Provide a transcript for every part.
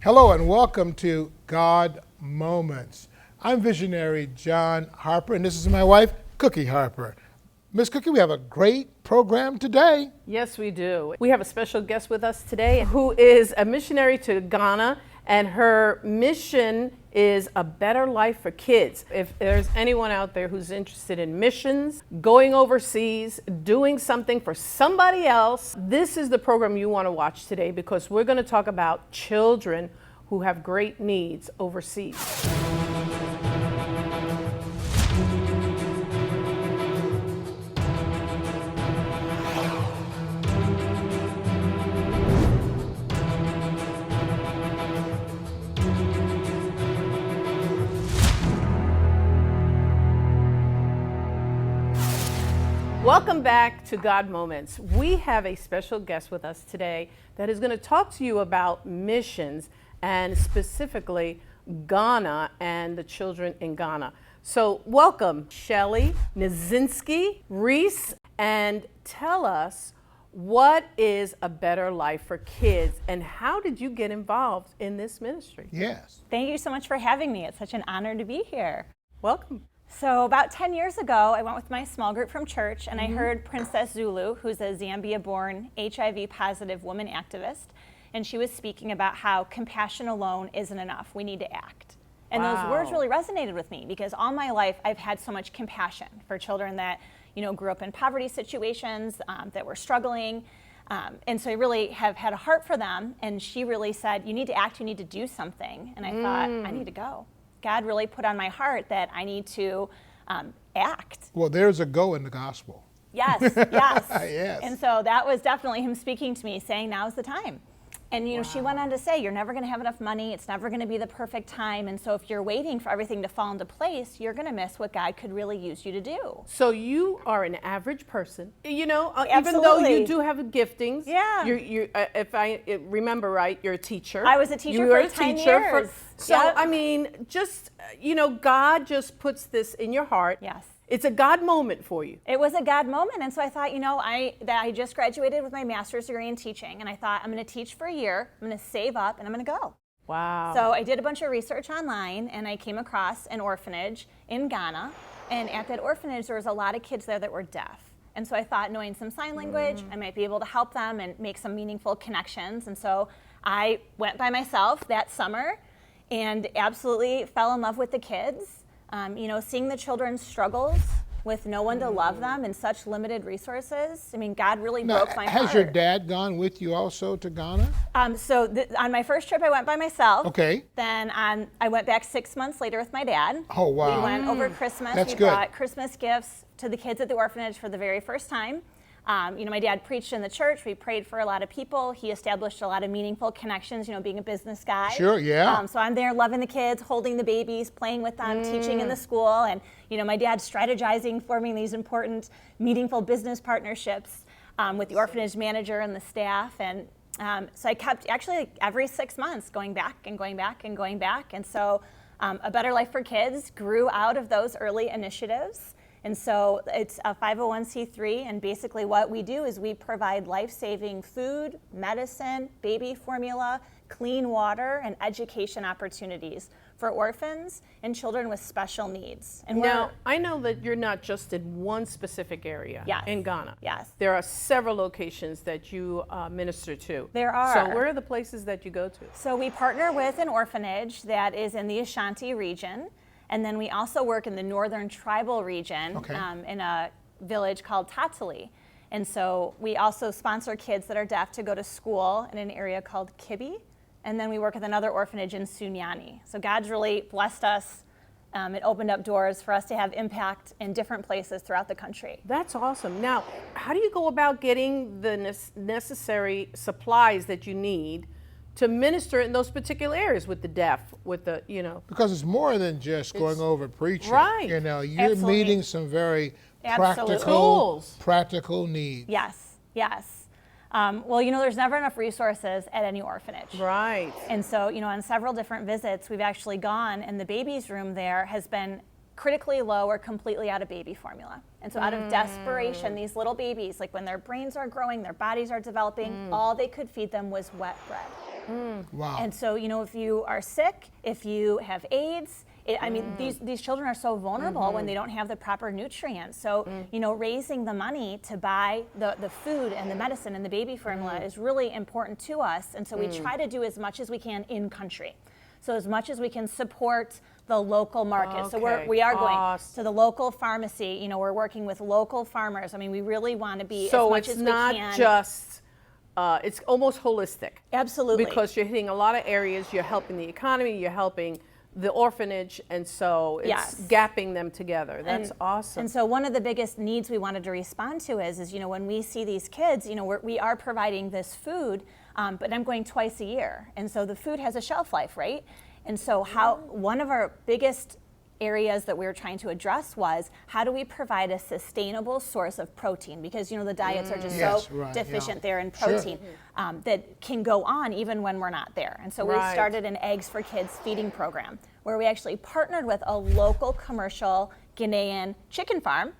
Hello and welcome to God Moments. I'm visionary John Harper, and this is my wife, Cookie Harper. Miss Cookie, we have a great program today. Yes, we do. We have a special guest with us today who is a missionary to Ghana, and her mission is a better life for kids. If there's anyone out there who's interested in missions, going overseas, doing something for somebody else, this is the program you want to watch today, because we're going to talk about children who have great needs overseas. Welcome back to God Moments. We have a special guest with us today that is going to talk to you about missions, and specifically Ghana and the children in Ghana. So welcome, Shelly Nizynski Reese, and tell us, what is a better life for kids, and how did you get involved in this ministry? Yes. Thank you so much for having me. It's such an honor to be here. Welcome. So about 10 years ago, I went with my small group from church, and I heard Princess Zulu, who's a Zambia-born HIV-positive woman activist, and she was speaking about how compassion alone isn't enough. We need to act. And Wow. those words really resonated with me, because all my life I've had so much compassion for children that, grew up in poverty situations, that were struggling. And so I really have had a heart for them. And she really said, you need to act, you need to do something. And I thought, I need to go. God really put on my heart that I need to act. Well, there's a go in the gospel. Yes, yes. Yes. And so that was definitely him speaking to me, saying now's the time. And she went on to say, you're never going to have enough money. It's never going to be the perfect time. And so if you're waiting for everything to fall into place, you're going to miss what God could really use you to do. So you are an average person, even though Absolutely. you do have giftings. Yeah. If I remember right, you're a teacher. I was a teacher You were for a 10 teacher years. So, Yep. I mean, just, God just puts this in your heart. Yes. It's a God moment for you. It was a God moment. And so I thought, I just graduated with my master's degree in teaching. And I thought, I'm going to teach for a year. I'm going to save up and I'm going to go. Wow. So I did a bunch of research online, and I came across an orphanage in Ghana. And at that orphanage, there was a lot of kids there that were deaf. And so I thought, knowing some sign language, I might be able to help them and make some meaningful connections. And so I went by myself that summer and absolutely fell in love with the kids. Seeing the children's struggles with no one to love them and such limited resources. I mean, God really broke my heart. Has your dad gone with you also to Ghana? On my first trip, I went by myself. Okay. Then I went back 6 months later with my dad. Oh, wow. We went over Christmas. That's we good. brought Christmas gifts to the kids at the orphanage for the very first time. My dad preached in the church. We prayed for a lot of people. He established a lot of meaningful connections, being a business guy. Sure, yeah. So I'm there loving the kids, holding the babies, playing with them, teaching in the school. And, my dad's strategizing, forming these important, meaningful business partnerships with the orphanage manager and the staff. And so I kept actually every 6 months going back and going back and going back. And so A Better Life for Kids grew out of those early initiatives. And so it's a 501c3, and basically what we do is we provide life-saving food, medicine, baby formula, clean water, and education opportunities for orphans and children with special needs. And now, I know that you're not just in one specific area in Ghana. Yes. There are several locations that you minister to. There are. So where are the places that you go to? So we partner with an orphanage that is in the ASHANTI region. And then we also work in the northern tribal region in a village called Tatsali. And so we also sponsor kids that are deaf to go to school in an area called Kibi. And then we work with another orphanage in Sunyani. So God's really blessed us. It opened up doors for us to have impact in different places throughout the country. That's awesome. Now, how do you go about getting the necessary supplies that you need to minister in those particular areas with the deaf, with the, Because it's more than just going over preaching. Right. You're Absolutely. meeting some very Absolutely. practical needs. Yes, yes. There's never enough resources at any orphanage. Right. And so, on several different visits, we've actually gone, and the baby's room there has been critically low or completely out of baby formula. And so out of desperation, these little babies, like when their brains are growing, their bodies are developing, all they could feed them was wet bread. Wow. And so, if you are sick, if you have AIDS, these children are so vulnerable when they don't have the proper nutrients. So, raising the money to buy the food and the medicine and the baby formula is really important to us. And so we try to do as much as we can in country. So as much as we can support the local market. Okay. So we are going Awesome. to the local pharmacy. We're working with local farmers. I mean, we really want to be So as much it's as we not can. just, it's almost holistic. Absolutely. Because you're hitting a lot of areas, you're helping the economy, you're helping the orphanage, and so it's Yes. gapping them together. That's awesome. And so one of the biggest needs we wanted to respond to is when we see these kids, we are providing this food, but I'm going twice a year. And so the food has a shelf life, right? And so one of our biggest areas that we were trying to address was how do we provide a sustainable source of protein, because the diets are just Yes, so right, deficient yeah. there in Sure. protein that can go on even when we're not there. And so we Right. started an Eggs for Kids feeding program where we actually partnered with a local commercial Ghanaian chicken farm,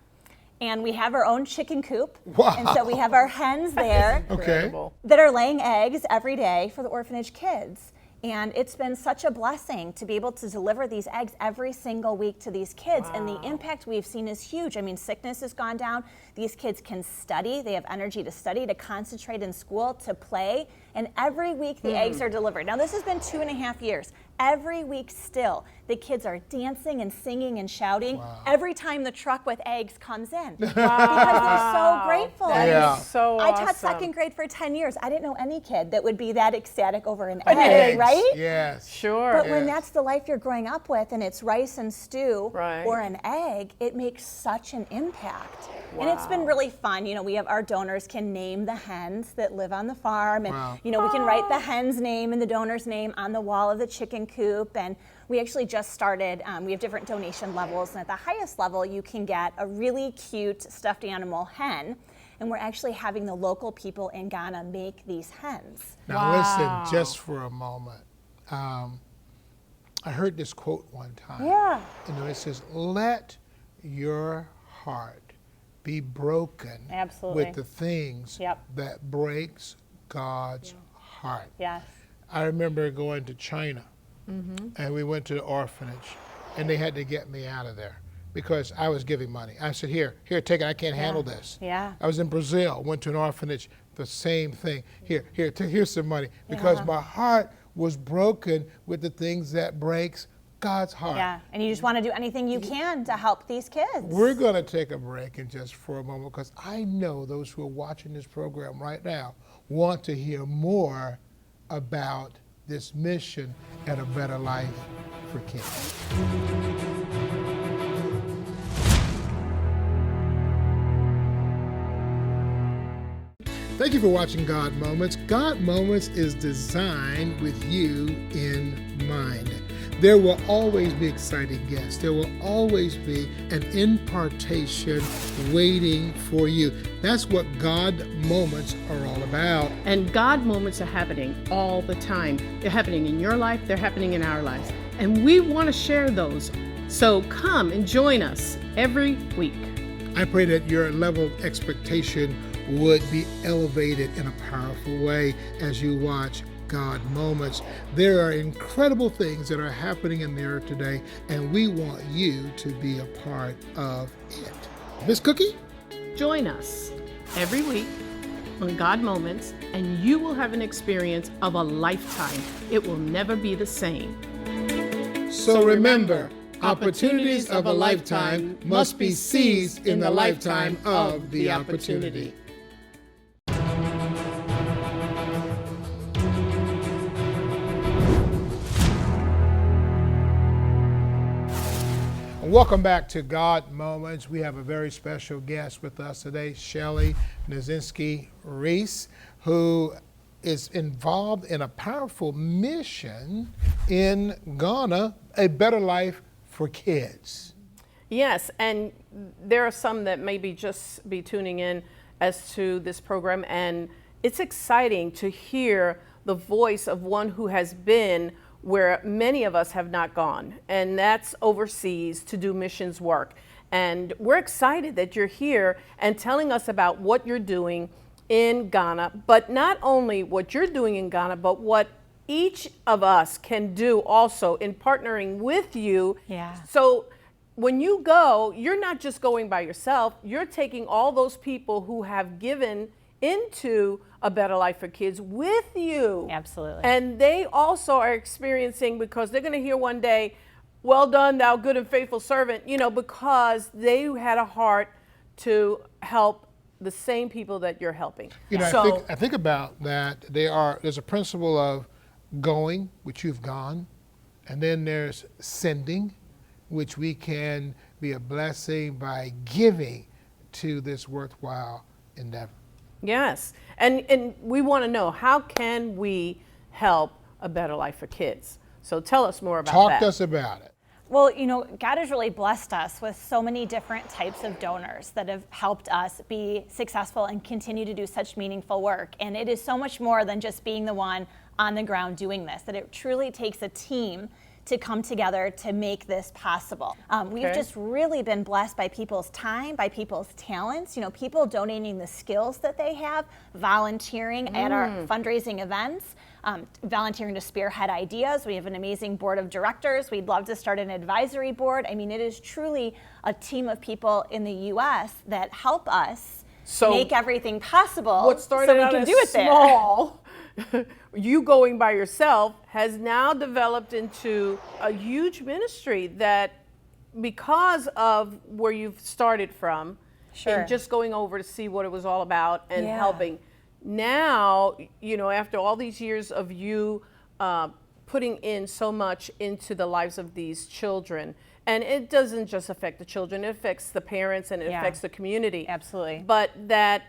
and we have our own chicken coop. Wow. And so we have our hens there Okay. Incredible. that are laying eggs every day for the orphanage kids. And it's been such a blessing to be able to deliver these eggs every single week to these kids. And the impact we've seen is huge. I mean, sickness has gone down. These kids can study. They have energy to study, to concentrate in school, to play. And every week the eggs are delivered. Now, this has been 2.5 years. Every week still, the kids are dancing and singing and shouting every time the truck with eggs comes in. Because they're so grateful. That is Yeah. so I awesome. taught second grade for 10 years. I didn't know any kid that would be that ecstatic over an An egg, egg. right? Yes. Sure. But when Yes. that's the life you're growing up with and it's rice and stew Right. or an egg, it makes such an impact. And it's been really fun. We have our donors can name the hens that live on the farm, and Wow. we can write the hen's name and the donor's name on the wall of the chicken coop. And we actually just started, we have different donation levels, and at the highest level you can get a really cute stuffed animal hen. And we're actually having the local people in Ghana make these hens. Now Wow. listen, just for a moment. I heard this quote one time. Yeah. It says, "Let your heart be broken Absolutely. with the things Yep. that breaks God's heart." Yes. I remember going to China, and we went to the orphanage, and they had to get me out of there because I was giving money. I said, here, take it. I can't handle this. Yeah. I was in Brazil, went to an orphanage, the same thing. Here's some money, because my heart was broken with the things that breaks God's heart. Yeah, and you just want to do anything you can to help these kids. We're going to take a break in just for a moment, because I know those who are watching this program right now want to hear more about this mission and a better life for kids. Thank you for watching God Moments. God Moments is designed with you in mind. There will always be exciting guests. There will always be an impartation waiting for you. That's what God Moments are all about. And God moments are happening all the time. They're happening in your life, they're happening in our lives. And we want to share those. So come and join us every week. I pray that your level of expectation would be elevated in a powerful way as you watch God Moments. There are incredible things that are happening in there today, and we want you to be a part of it. Miss Cookie? Join us every week on God Moments, and you will have an experience of a lifetime. It will never be the same. So remember, opportunities of a lifetime must be seized in the lifetime of the opportunity. Welcome back to God Moments. We have a very special guest with us today, Shelly Nizynski Reese, who is involved in a powerful mission in Ghana, a better life for kids. Yes, and there are some that maybe just be tuning in as to this program, and it's exciting to hear the voice of one who has been where many of us have not gone, and that's overseas to do missions work. And we're excited that you're here and telling us about what you're doing in Ghana, but not only what you're doing in Ghana, but what each of us can do also in partnering with you. Yeah. So when you go, you're not just going by yourself, you're taking all those people who have given into A Better Life for Kids with you. Absolutely. And they also are experiencing, because they're going to hear one day, well done, thou good and faithful servant, because they had a heart to help the same people that you're helping. I think about that. There's a principle of going, which you've gone, and then there's sending, which we can be a blessing by giving to this worthwhile endeavor. Yes, and we want to know, how can we help A Better Life for Kids? So tell us more about that. Talk to us about it. Well, God has really blessed us with so many different types of donors that have helped us be successful and continue to do such meaningful work. And it is so much more than just being the one on the ground doing this, that it truly takes a team to come together to make this possible. We've just really been blessed by people's time, by people's talents, people donating the skills that they have, volunteering at our fundraising events, volunteering to spearhead ideas. We have an amazing board of directors. We'd love to start an advisory board. I mean, it is truly a team of people in the U.S. that help us make everything possible. What started so we out can as do it small, you going by yourself, has now developed into a huge ministry that, because of where you've started from, and just going over to see what it was all about and helping. Now, after all these years of you putting in so much into the lives of these children, and it doesn't just affect the children, it affects the parents and it affects the community. Absolutely. But that,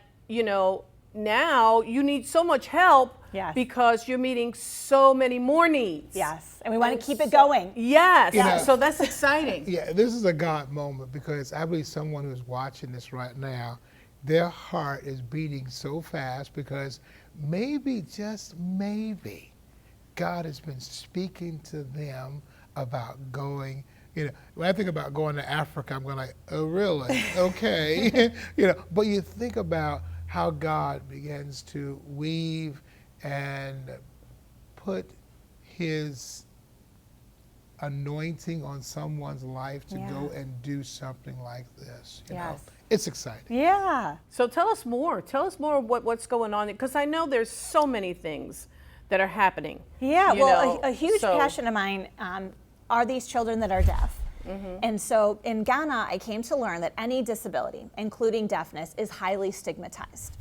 now you need so much help because you're meeting so many more needs. Yes, and we want to keep it going. Yes, so that's exciting. Yeah, this is a God moment, because I believe someone who's watching this right now, their heart is beating so fast because maybe, just maybe, God has been speaking to them about going. When I think about going to Africa, I'm going like, oh, really? Okay. But you think about how God begins to weave and put his anointing on someone's life to go and do something like this. You know? It's exciting. Yeah. So tell us more. Tell us more what's going on, because I know there's so many things that are happening. Yeah, well, a huge passion of mine are these children that are deaf. And so in Ghana, I came to learn that any disability, including deafness, is highly stigmatized.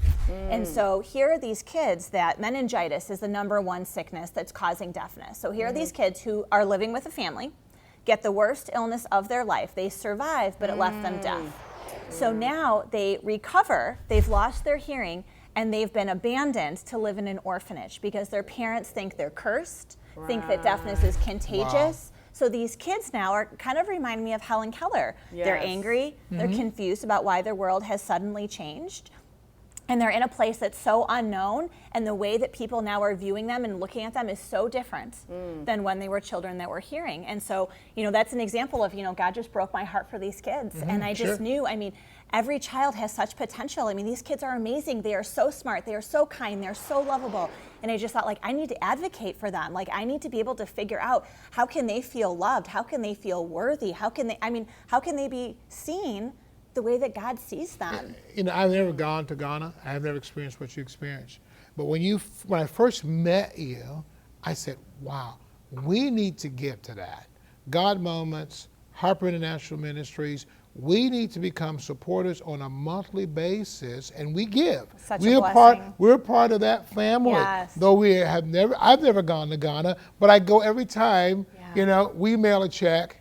And so here are these kids that meningitis is the #1 sickness that's causing deafness. So here are these kids who are living with a family, get the worst illness of their life. They survive, but it left them deaf. So now they recover, they've lost their hearing, and they've been abandoned to live in an orphanage because their parents think they're cursed, think that deafness is contagious. So these kids now are kind of remind me of Helen Keller. They're angry, they're confused about why their world has suddenly changed. And they're in a place that's so unknown, and the way that people now are viewing them and looking at them is so different than when they were children that were hearing. And so, that's an example of, God just broke my heart for these kids. And I just knew, every child has such potential. These kids are amazing. They are so smart. They are so kind. They're so lovable. And I just thought, I need to advocate for them. I need to be able to figure out, how can they feel loved? How can they feel worthy? How can they be seen the way that God sees them? I've never gone to Ghana. I've never experienced what you experienced. But when I first met you, I said, wow, we need to give to that. God Moments, Harper International Ministries, we need to become supporters on a monthly basis, and we give. Such a blessing. We're part of that family. Yes. Though I've never gone to Ghana, but I go every time. We mail a check.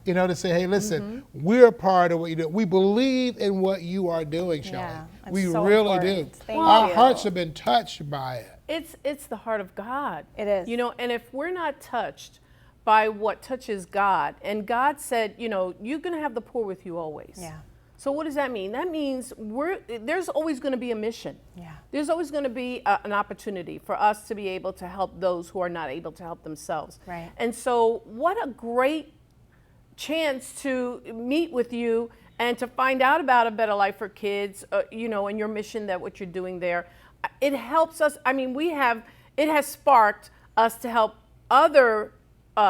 To say, hey, listen, we're a part of what you do. We believe in what you are doing, Shelly. We so really important. do. Our hearts have been touched by it. It's the heart of God. It is. And if we're not touched by what touches God, and God said, you're going to have the poor with you always. Yeah. So what does that mean? That means there's always going to be a mission. Yeah. There's always going to be an opportunity for us to be able to help those who are not able to help themselves. Right. And so what a great chance to meet with you and to find out about A Better Life for Kids, and your mission, that what you're doing there. It helps us. It has sparked us to help other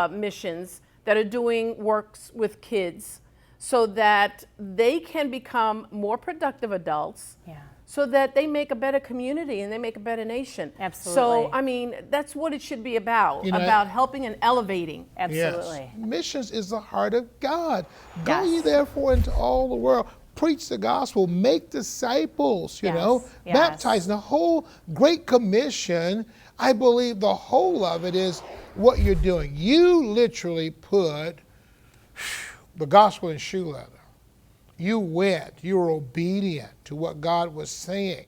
missions that are doing works with kids so that they can become more productive adults. Yeah. So that they make a better community and they make a better nation. Absolutely. So, I mean, that's what it should be about, about helping and elevating. Absolutely. Yes. Missions is the heart of God. Go Yes. ye therefore into all the world, preach the gospel, make disciples, you know, Yes. baptize. The whole Great Commission, I believe the whole of it is what you're doing. You literally put the gospel in shoe leather. You went, you were obedient to what God was saying.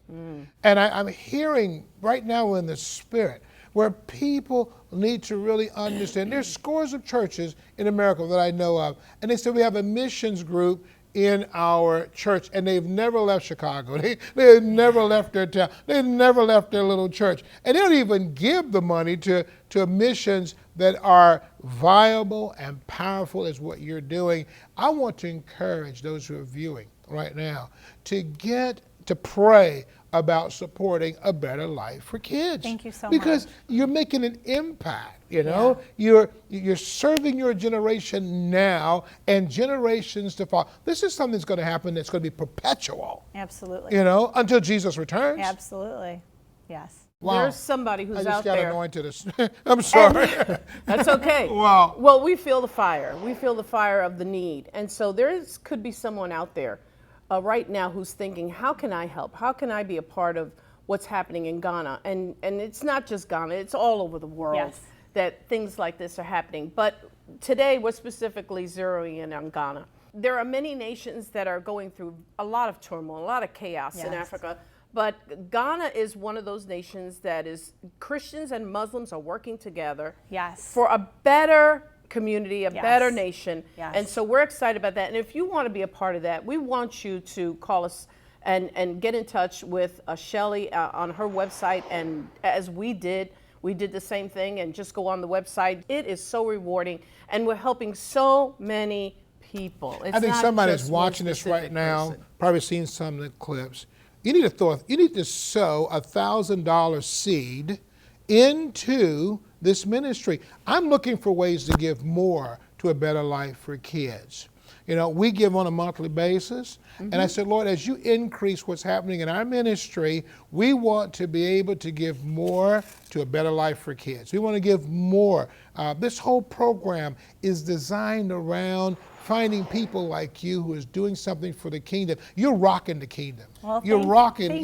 And I'm hearing right now in the spirit where people need to really understand. There's scores of churches in America that I know of, and they said we have a missions group in our church, and they've never left Chicago. They've never left their town. They've never left their little church. And they don't even give the money to missions that are viable and powerful as what you're doing. I want to encourage those who are viewing right now to pray about supporting a better life for kids. Thank you so much. Because you're making an impact, you know? You're serving your generation now and generations to follow. This is something that's going to happen that's going to be perpetual. Absolutely. You know, until Jesus returns. Absolutely. Yes. Wow. There's somebody who's I out just got there. anointed. I'm sorry. That's okay. Wow. Well, we feel the fire. We feel the fire of the need. And so could be someone out there right now who's thinking, how can I help? How can I be a part of what's happening in Ghana? And it's not just Ghana, it's all over the world that things like this are happening. But today we're specifically zeroing in on Ghana. There are many nations that are going through a lot of turmoil, a lot of chaos in Africa. But Ghana is one of those nations that is Christians and Muslims are working together for a better community, a better nation. And so we're excited about that. And if you want to be a part of that, we want you to call us and get in touch with Shelly on her website. And as we did the same thing, and just go on the website. It is so rewarding, and we're helping so many people. I think somebody's watching this right now, probably seen some of the clips. You need to sow $1,000 seed into this ministry. I'm looking for ways to give more to a better life for kids. You know, we give on a monthly basis. And I said, Lord, as you increase what's happening in our ministry, we want to be able to give more to a better life for kids. We want to give more. This whole program is designed around finding people like you who is doing something for the kingdom. You're rocking the kingdom. Well, you're rocking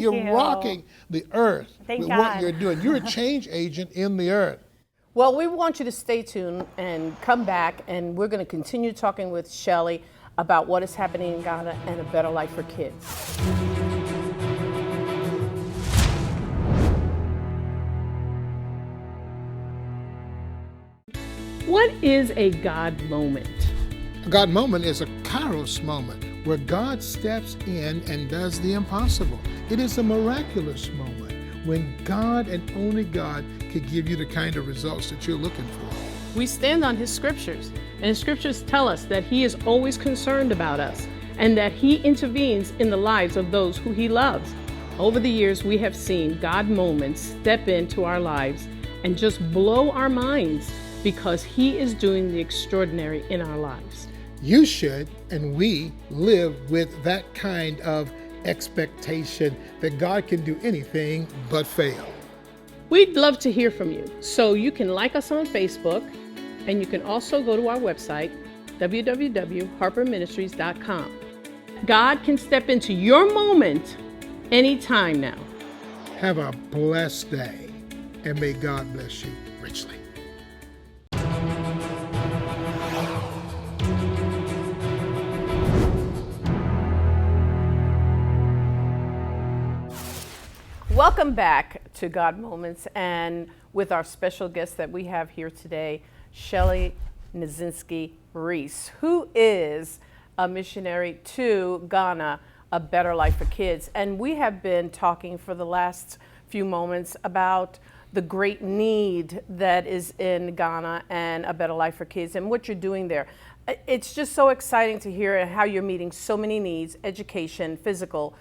the earth Thank with God. what you're doing. You're a change agent in the earth. Well, we want you to stay tuned and come back, and we're going to continue talking with Shelly about what is happening in Ghana and a better life for kids. What is a God moment? A God moment is a Kairos moment where God steps in and does the impossible. It is a miraculous moment when God and only God could give you the kind of results that you're looking for. We stand on His scriptures, and His scriptures tell us that He is always concerned about us and that He intervenes in the lives of those who He loves. Over the years, we have seen God moments step into our lives and just blow our minds because He is doing the extraordinary in our lives. You should, and we live with that kind of expectation that God can do anything but fail. We'd love to hear from you, so you can like us on Facebook, and you can also go to our website, www.harperministries.com. God can step into your moment anytime now. Have a blessed day, and may God bless you richly. Welcome back to God Moments, and with our special guest that we have here today, Shelly Nizynski Reese, who is a missionary to Ghana, A Better Life for Kids. And we have been talking for the last few moments about the great need that is in Ghana and A Better Life for Kids and what you're doing there. It's just so exciting to hear how you're meeting so many needs: education, physical,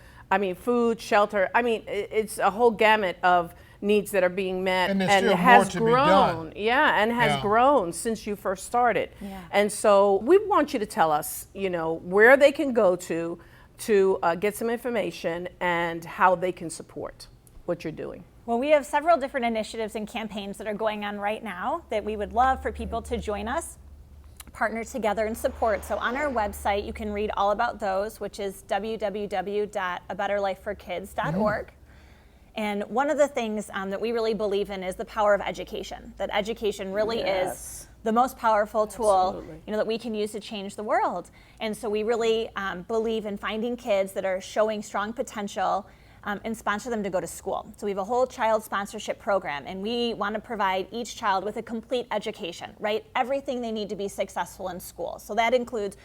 food, shelter. It's a whole gamut of needs that are being met, And there's and still has more to be done. grown. Yeah, and has Yeah. grown since you first started. Yeah. And so we want you to tell us, where they can go to get some information and how they can support what you're doing. Well, we have several different initiatives and campaigns that are going on right now that we would love for people to join us, partner together and support. So on our website, you can read all about those, which is www.abetterlifeforkids.org. And one of the things that we really believe in is the power of education, that education really is the most powerful tool that we can use to change the world. And so we really believe in finding kids that are showing strong potential and sponsor them to go to school. So we have a whole child sponsorship program, and we want to provide each child with a complete education, right? Everything they need to be successful in school. So that includes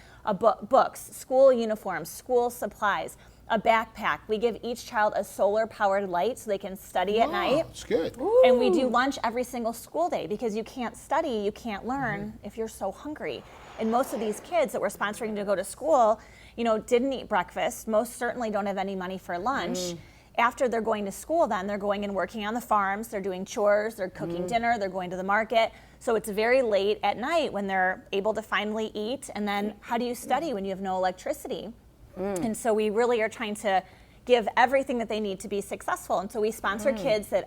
books, school uniforms, school supplies, a backpack. We give each child a solar-powered light so they can study at night. That's good. And we do lunch every single school day, because you can't study, you can't learn if you're so hungry. And most of these kids that we're sponsoring to go to school, didn't eat breakfast, most certainly don't have any money for lunch. After they're going to school, then they're going and working on the farms, they're doing chores, they're cooking dinner, they're going to the market. So it's very late at night when they're able to finally eat. And then how do you study when you have no electricity? And so we really are trying to give everything that they need to be successful. And so we sponsor kids that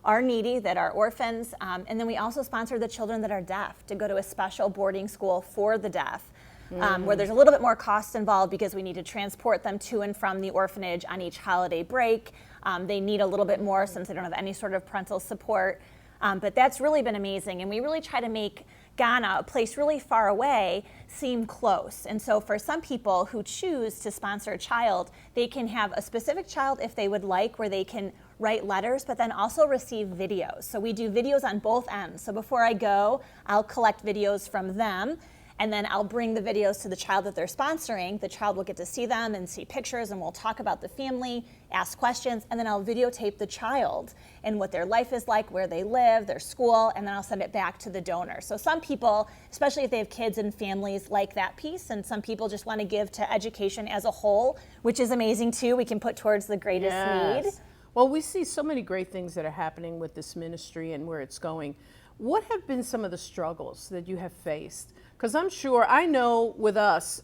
are needy, that are orphans. And then we also sponsor the children that are deaf to go to a special boarding school for the deaf. Where there's a little bit more cost involved because we need to transport them to and from the orphanage on each holiday break. They need a little bit more since they don't have any sort of parental support. But that's really been amazing. And we really try to make Ghana, a place really far away, seem close. And so for some people who choose to sponsor a child, they can have a specific child if they would like, where they can write letters, but then also receive videos. So we do videos on both ends. So before I go, I'll collect videos from them, and then I'll bring the videos to the child that they're sponsoring. The child will get to see them and see pictures, and we'll talk about the family, ask questions, and then I'll videotape the child and what their life is like, where they live, their school, and then I'll send it back to the donor. So some people, especially if they have kids and families, like that piece, and some people just want to give to education as a whole, which is amazing too. We can put towards the greatest need. Well, we see so many great things that are happening with this ministry and where it's going. What have been some of the struggles that you have faced? Because I know with us,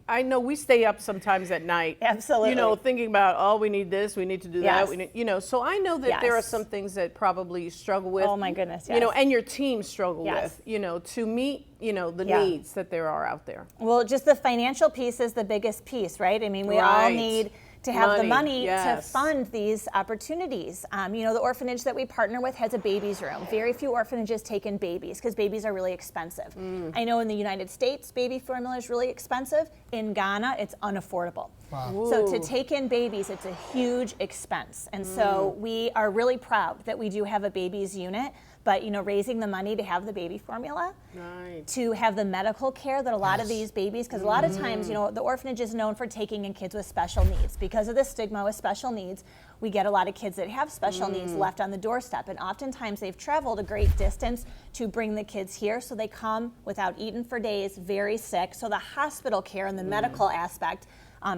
I know we stay up sometimes at night. Absolutely. Thinking about, oh, we need this, we need to do that. We need, so I know that there are Yes. some things that probably you struggle with. Oh my goodness, yes. And your team struggle Yes. with, to meet, the Yeah. needs that there are out there. Well, just the financial piece is the biggest piece, right? I mean, we all Right. need to have the money to yes. fund these opportunities. The orphanage that we partner with has a babies room. Very few orphanages take in babies because babies are really expensive. I know in the United States, baby formula is really expensive. In Ghana, it's unaffordable. Wow. So to take in babies, it's a huge expense. And so we are really proud that we do have a babies unit, but raising the money to have the baby formula, Right. to have the medical care that a lot of these babies, because a lot of times, the orphanage is known for taking in kids with special needs. Because of the stigma with special needs, we get a lot of kids that have special needs left on the doorstep. And oftentimes they've traveled a great distance to bring the kids here. So they come without eating for days, very sick. So the hospital care and the medical aspect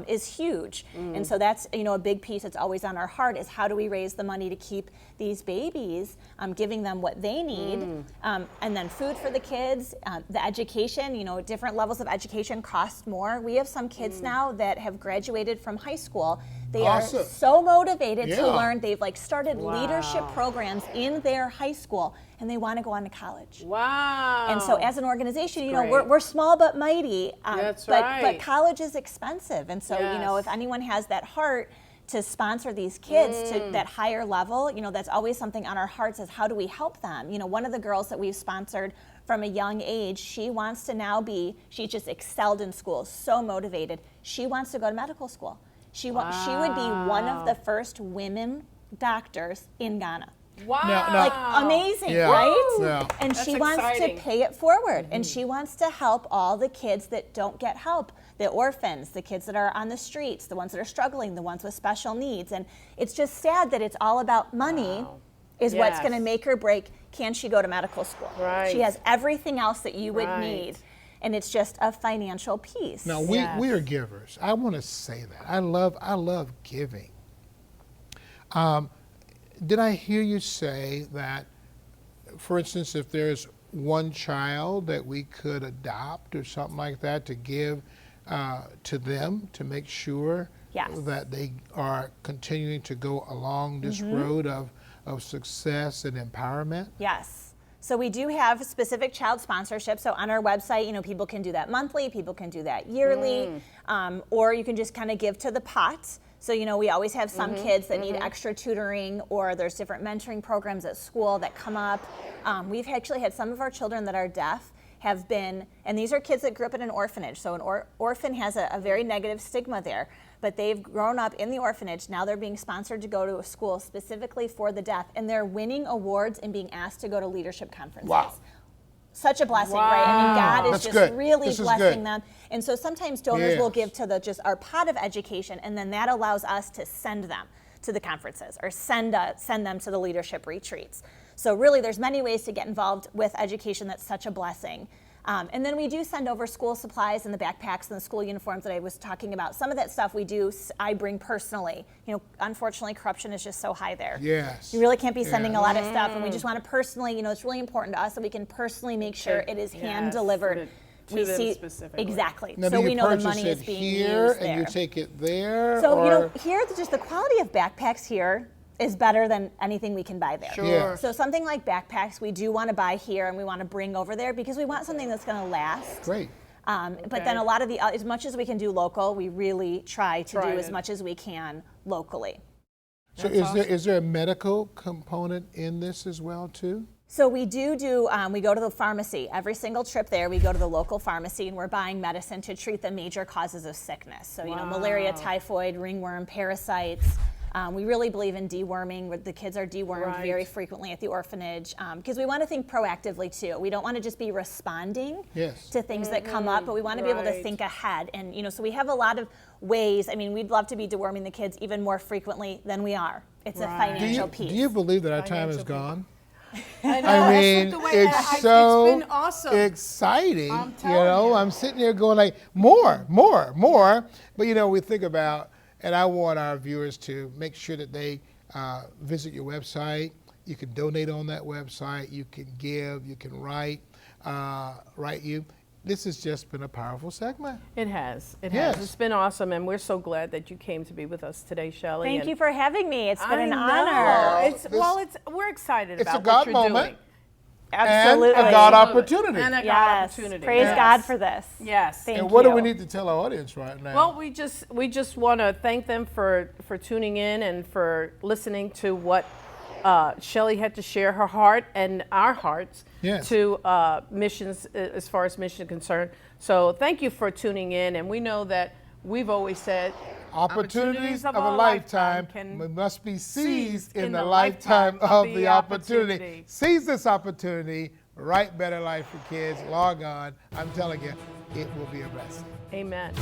is huge. And so that's a big piece that's always on our heart, is how do we raise the money to keep these babies, giving them what they need, and then food for the kids, the education, different levels of education cost more. We have some kids now that have graduated from high school. They Awesome. are so motivated to Yeah. learn. They've started leadership programs in their high school, and they want to go on to college. Wow. And so as an organization, great. we're small but mighty. That's but right. college is expensive. And so, Yes. if anyone has that heart to sponsor these kids to that higher level, that's always something on our hearts, is how do we help them? One of the girls that we've sponsored from a young age, she wants to now she just excelled in school, so motivated. She wants to go to medical school. She would be one of the first women doctors in Ghana. Wow. Now- Amazing, Yeah. right? Yeah. And That's she wants exciting. to pay it forward, and she wants to help all the kids that don't get help, the orphans, the kids that are on the streets, the ones that are struggling, the ones with special needs. And it's just sad that it's all about money is what's Yes. going to make or break, can she go to medical school? Right. She has everything else that you would Right. need, and it's just a financial piece. Now Yes. we are givers. I want to say that I love giving. did I hear you say that, for instance, if there's one child that we could adopt or something like that to give to them to make sure that they are continuing to go along this road of success and empowerment? Yes. So we do have specific child sponsorship. So on our website, people can do that monthly, people can do that yearly, or you can just kind of give to the pot. So, we always have some kids that need extra tutoring, or there's different mentoring programs at school that come up. We've actually had some of our children that are deaf have been, and these are kids that grew up in an orphanage. So an orphan has a very negative stigma there, but they've grown up in the orphanage. Now they're being sponsored to go to a school specifically for the deaf, and they're winning awards and being asked to go to leadership conferences. Wow. Such a blessing, right? I mean, God is That's just good. really This is blessing good. them. And so sometimes donors will Yes. give to just our pot of education, and then that allows us to send them to the conferences or send them to the leadership retreats. So really, there's many ways to get involved with education. That's such a blessing. And then we do send over school supplies and the backpacks and the school uniforms that I was talking about. Some of that stuff I bring personally. Unfortunately, corruption is just so high there. Yes. You really can't be sending a lot of stuff, and we just want to personally, it's really important to us that we can personally make sure it is hand delivered. To them specifically. Exactly. Now, So do you we know the purchase money it is being here used and there. you take it there? So, or? here, just the quality of backpacks here is better than anything we can buy there. Sure. Yeah. So something like backpacks we do want to buy here and we want to bring over there because we want something that's going to last. Great. But then a lot of as much as we can do local, we really try to do as it. much as we can locally. So is there a medical component in this as well too? So we do, we go to the pharmacy. Every single trip there, we go to the local pharmacy and we're buying medicine to treat the major causes of sickness. So, malaria, typhoid, ringworm, parasites. We really believe in deworming. The kids are dewormed very frequently at the orphanage because we want to think proactively too. We don't want to just be responding to things that come up, but we want to be able to think ahead. And so we have a lot of ways. I mean, we'd love to be deworming the kids even more frequently than we are. It's a financial piece. Do you believe that our time is gone? I know. I mean, it's so it's been awesome. exciting. I'm telling you. I'm sitting here going like, more. But we think about, and I want our viewers to make sure that they visit your website. You can donate on that website. You can give. You can write. This has just been a powerful segment. It has. It Yes. has. It's been awesome, and we're so glad that you came to be with us today, Shelly. Thank you for having me. It's been an honor. honor. We're excited It's about a God what you're moment. doing. Absolutely. And a God opportunity. And a God Yes. opportunity. Praise Yes. God for this. Yes. Thank And what do you. we need to tell our audience right now? Well, we just want to thank them for tuning in and for listening to what Shelly had to share her heart and our hearts to missions as far as mission is concerned. So thank you for tuning in, and we know that we've always said opportunities of a lifetime must be seized in the lifetime of the opportunity. Seize this opportunity. Write Better Life for Kids. Log on. I'm telling you, it will be a blessing. Amen.